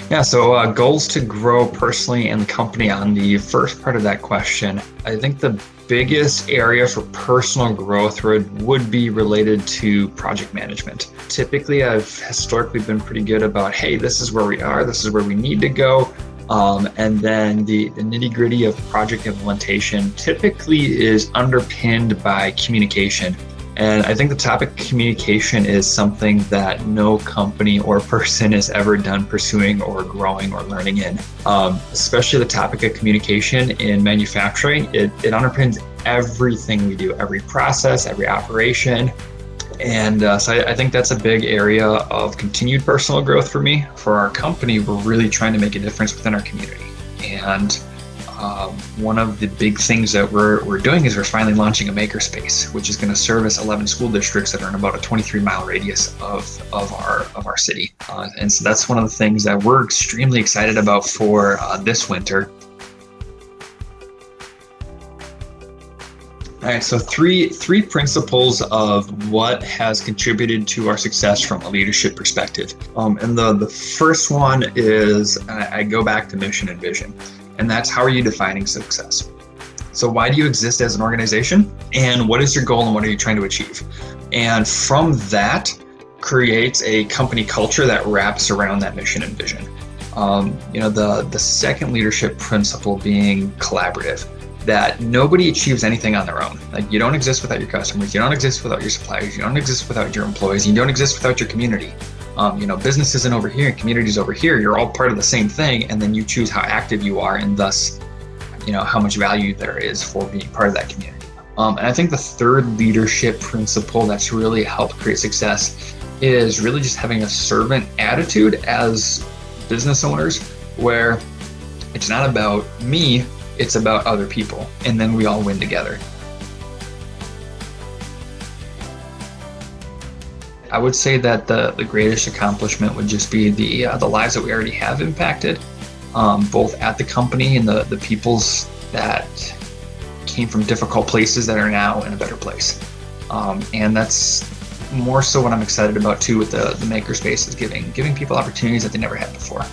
Yeah, so goals to grow personally and the company. On the first part of that question, I think the biggest area for personal growth would be related to project management. Typically, I've historically been pretty good about, hey, this is where we are, this is where we need to go. And then the nitty gritty of project implementation typically is underpinned by communication. And I think the topic of communication is something that no company or person is ever done pursuing or growing or learning in. Especially the topic of communication in manufacturing, it underpins everything we do, every process, every operation. And so I think that's a big area of continued personal growth for me. For our company, we're really trying to make a difference within our community. And one of the big things that we're doing is we're finally launching a makerspace, which is going to service 11 school districts that are in about a 23-mile radius of our city. And so that's one of the things that we're extremely excited about for this winter. All right, so three principles of what has contributed to our success from a leadership perspective. And the first one is I go back to mission and vision. And that's, how are you defining success? So why do you exist as an organization? And what is your goal and what are you trying to achieve? And from that creates a company culture that wraps around that mission and vision. The second leadership principle being collaborative, that nobody achieves anything on their own. Like, you don't exist without your customers, you don't exist without your suppliers, you don't exist without your employees, you don't exist without your community. Business isn't over here and community is over here. You're all part of the same thing, and then you choose how active you are, and thus, how much value there is for being part of that community. And I think the third leadership principle that's really helped create success is really just having a servant attitude as business owners, where it's not about me, it's about other people, and then we all win together. I would say that the greatest accomplishment would just be the lives that we already have impacted, both at the company and the peoples that came from difficult places that are now in a better place. And that's more so what I'm excited about too with the makerspace, is giving people opportunities that they never had before.